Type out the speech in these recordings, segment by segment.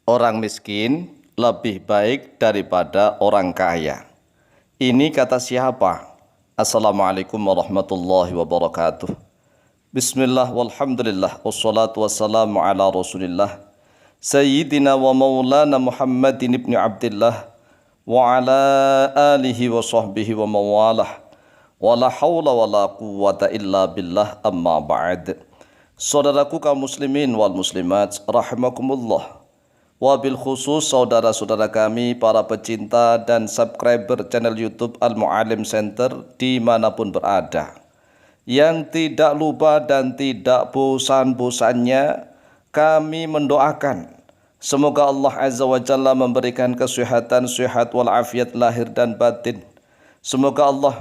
Orang miskin lebih baik daripada orang kaya. Ini kata siapa? Assalamualaikum warahmatullahi wabarakatuh. Bismillah walhamdulillah wassalatu wassalamu ala rasulillah Sayyidina wa maulana Muhammadin ibn Abdillah wa ala alihi wa sahbihi wa mawalah wa la hawla wa la quwwata illa billah amma ba'd. Saudaraku kaum muslimin wal muslimat rahimakumullah. Wabil khusus saudara-saudara kami para pecinta dan subscriber channel YouTube Al-Mu'alim Center dimanapun berada, yang tidak lupa dan tidak bosan-bosannya kami mendoakan semoga Allah Azza wa Jalla memberikan kesehatan, sehat walafiat lahir dan batin. Semoga Allah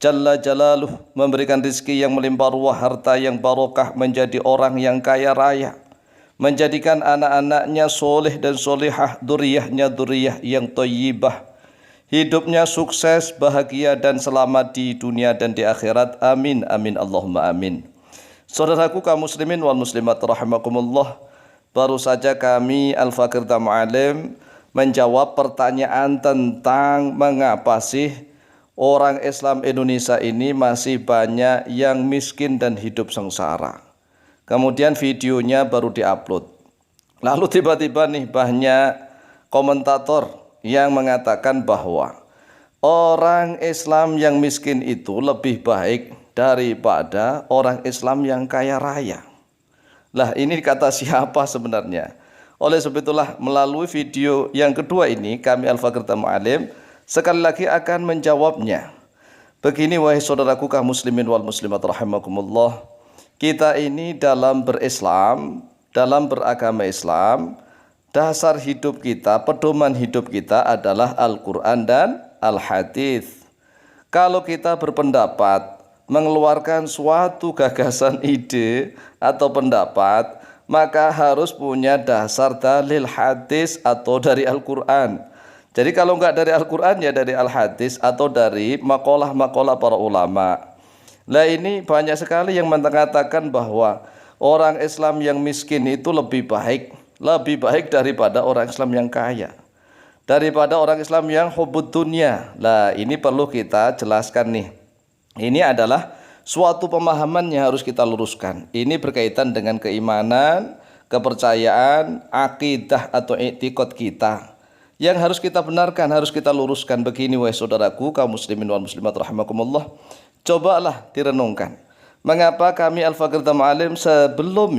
Jalla Jalaluh memberikan rezeki yang melimpah ruah, harta yang barokah, menjadi orang yang kaya raya, menjadikan anak-anaknya soleh dan solehah, duriyahnya duriyah yang thayyibah, hidupnya sukses, bahagia dan selamat di dunia dan di akhirat. Amin amin Allahumma amin. Saudaraku kaum muslimin wal muslimat rahimakumullah, baru saja kami Al-Fakir Mu'alim menjawab pertanyaan tentang mengapa sih orang Islam Indonesia ini masih banyak yang miskin dan hidup sengsara. Kemudian videonya baru diupload. Lalu tiba-tiba nih banyak komentator yang mengatakan bahwa orang Islam yang miskin itu lebih baik daripada orang Islam yang kaya raya. Lah ini kata siapa sebenarnya? Oleh sebab itulah melalui video yang kedua ini kami Al-Fakir Mu'alim sekali lagi akan menjawabnya. Begini wahai saudaraku kaum muslimin wal muslimat rahimakumullah. Kita ini dalam berislam, dalam beragama Islam, dasar hidup kita, pedoman hidup kita adalah Al-Quran dan Al-Hadis. Kalau kita berpendapat, mengeluarkan suatu gagasan, ide atau pendapat, maka harus punya dasar dalil hadis atau dari Al-Quran. Jadi kalau enggak dari Al-Quran ya dari Al-Hadis atau dari makalah-makalah para ulama. Nah ini banyak sekali yang mengatakan bahwa orang Islam yang miskin itu lebih baik daripada orang Islam yang kaya, daripada orang Islam yang hubbud dunya. Nah ini perlu kita jelaskan nih. Ini adalah suatu pemahaman yang harus kita luruskan. Ini berkaitan dengan keimanan, kepercayaan, akidah atau i'tiqad kita yang harus kita benarkan, harus kita luruskan. Begini wahai saudaraku kaum muslimin wal muslimat rahimakumullah. Cobalah direnungkan. Mengapa kami Al-Fakir Mu'alim sebelum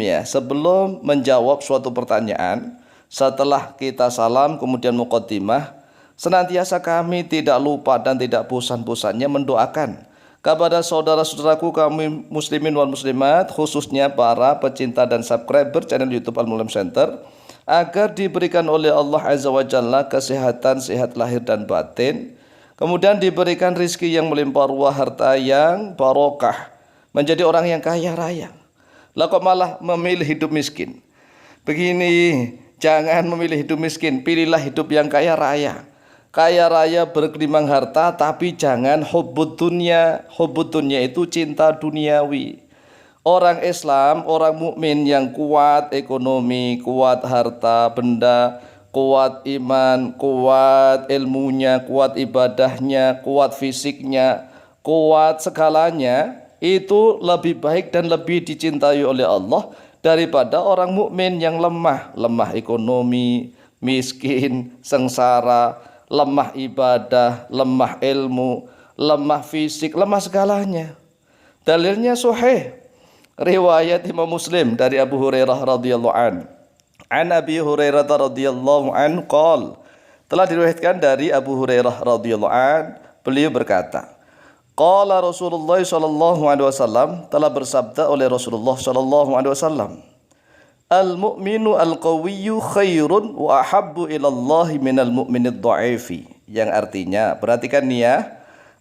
menjawab suatu pertanyaan, setelah kita salam kemudian muqaddimah, senantiasa kami tidak lupa dan tidak bosan-bosannya mendoakan kepada saudara-saudaraku kaum muslimin wal muslimat, khususnya para pecinta dan subscriber channel YouTube Al-Mu'alim Center, agar diberikan oleh Allah Azza wa Jalla kesehatan, sehat lahir dan batin. Kemudian diberikan rizki yang melimpah ruah, harta yang barokah, menjadi orang yang kaya raya. Lah kok malah memilih hidup miskin? Begini, jangan memilih hidup miskin, pilihlah hidup yang kaya raya. Kaya raya bergelimang harta, tapi jangan hubbud dunya. Hubbud dunya itu cinta duniawi. Orang Islam, orang mukmin yang kuat ekonomi, kuat harta benda, kuat iman, kuat ilmunya, kuat ibadahnya, kuat fisiknya, kuat segalanya, itu lebih baik dan lebih dicintai oleh Allah daripada orang mukmin yang lemah ekonomi, miskin, sengsara, lemah ibadah, lemah ilmu, lemah fisik, lemah segalanya. Dalilnya sahih, riwayat Imam Muslim dari Abu Hurairah radhiyallahu anhu. An Abi Hurairah radhiyallahu anhu qol, telah diriwayatkan dari Abu Hurairah radhiyallahu anhu, beliau berkata, qala Rasulullah sallallahu alaihi wasallam, telah bersabda oleh Rasulullah sallallahu alaihi wasallam, al-mu'minu al-qawiyyu khairun wa ahabbu ila Allah minal mu'minid dha'ifi. Yang artinya, perhatikan nih ya,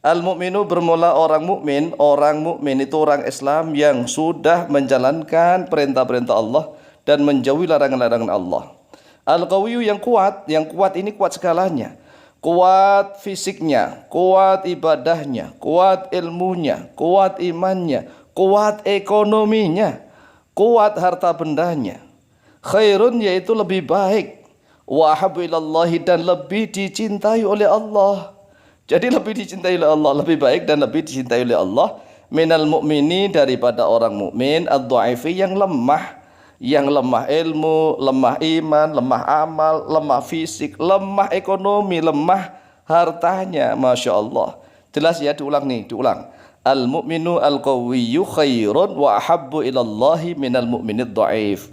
al-mu'minu bermula orang mukmin itu orang Islam yang sudah menjalankan perintah-perintah Allah dan menjauhi larangan-larangan Allah. Al-Qawiyyu yang kuat ini kuat segalanya. Kuat fisiknya, kuat ibadahnya, kuat ilmunya, kuat imannya, kuat ekonominya, kuat harta bendanya. Khairun yaitu lebih baik. wa ahabbu ilallahi, dan lebih dicintai oleh Allah. Jadi lebih dicintai oleh Allah, lebih baik dan lebih dicintai oleh Allah minal mu'mini, daripada orang mukmin ad-dha'ifi, yang lemah, ilmu, lemah iman, lemah amal, lemah fisik, lemah ekonomi, lemah hartanya. Masya Allah. Jelas ya, diulang. Al mu'minu al qawiyyu khairun wa ahabbu ilallahi minal mu'minid dha'if.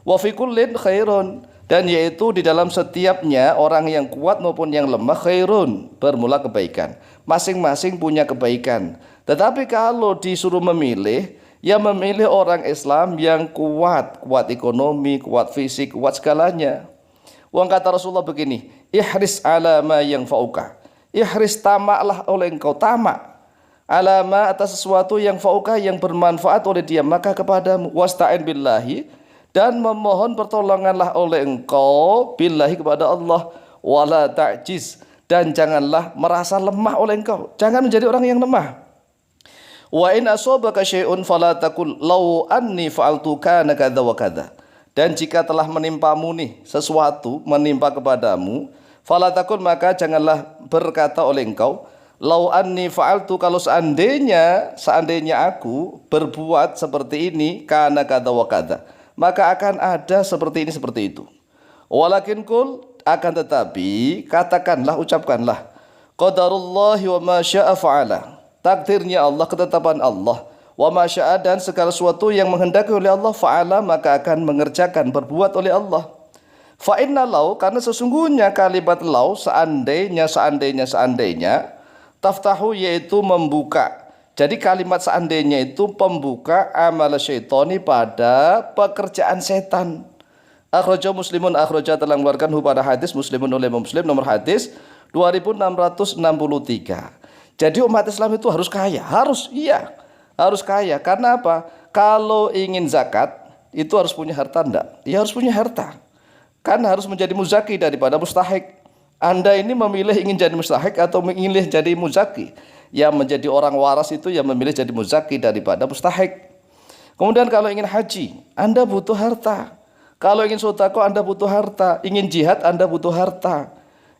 Wa fi kullin khairun, dan yaitu di dalam setiapnya, orang yang kuat maupun yang lemah, khairun, bermula kebaikan. Masing-masing punya kebaikan. Tetapi kalau disuruh memilih, ya memilih orang Islam yang kuat ekonomi, kuat fisik, kuat segalanya. Wong kata Rasulullah begini, ihris ala ma yanfa'uka. Ihris, tamaklah oleh engkau, tamak alama atas sesuatu yang fauka, yang bermanfaat oleh dia maka kepadamu. Wasta'in billahi, dan memohon pertolonganlah oleh engkau billahi, kepada Allah. Wala ta'jiz, dan janganlah merasa lemah oleh engkau, jangan menjadi orang yang lemah. Wa in asabaka syai'un fala taqul law anni fa'altu kana kadza wa kadza. Dan jika telah menimpamu nih sesuatu, menimpa kepadamu, fala taqul, maka janganlah berkata oleh engkau, lau anni fa'altu, kalau seandainya aku berbuat seperti ini, kana kadza wa kadza, maka akan ada seperti ini seperti itu. Walakin kul, akan tetapi katakanlah, ucapkanlah, qadarullahi wa ma syaa fa'ala, takdirnya Allah, ketetapan Allah, wa ma syaa, dan segala sesuatu yang menghendaki oleh Allah, fa'ala, maka akan mengerjakan, berbuat oleh Allah. Fa inna lau, karena sesungguhnya kalimat lau, seandainya, taftahu, yaitu membuka. Jadi kalimat seandainya itu pembuka amal syaitani, pada pekerjaan setan. Akhraja Muslimun, akhraja telah mengeluarkan pada hadis Muslimun oleh Muslim, nomor hadis 2663. Jadi umat Islam itu harus kaya, harus kaya. Karena apa? Kalau ingin zakat itu harus punya harta, enggak? Ya harus punya harta. Kan harus menjadi muzaki daripada mustahik. Anda ini memilih ingin jadi mustahik atau memilih jadi muzaki? Yang menjadi orang waras itu yang memilih jadi muzaki daripada mustahik. Kemudian kalau ingin haji, Anda butuh harta. Kalau ingin sedekah, Anda butuh harta. Ingin jihad, Anda butuh harta.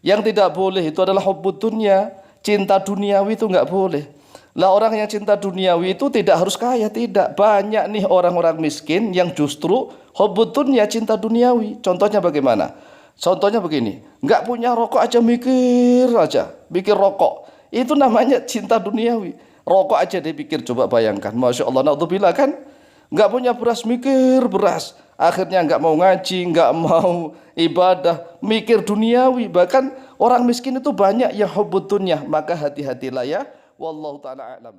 Yang tidak boleh itu adalah hubbud dunya, cinta duniawi itu enggak boleh. Lah orang yang cinta duniawi itu tidak harus kaya, tidak. Banyak nih orang-orang miskin yang justru hubbud dunya, cinta duniawi. Contohnya bagaimana? Contohnya begini, enggak punya rokok aja mikir rokok. Itu namanya cinta duniawi. Rokok aja dia pikir, coba bayangkan. Masya Allah, na'udzubillah kan. Enggak punya beras, mikir beras. Akhirnya enggak mau ngaji, enggak mau ibadah, mikir duniawi. Bahkan orang miskin itu banyak yang hubbud dunya. Maka hati-hatilah ya. Wallahu ta'ala a'lam.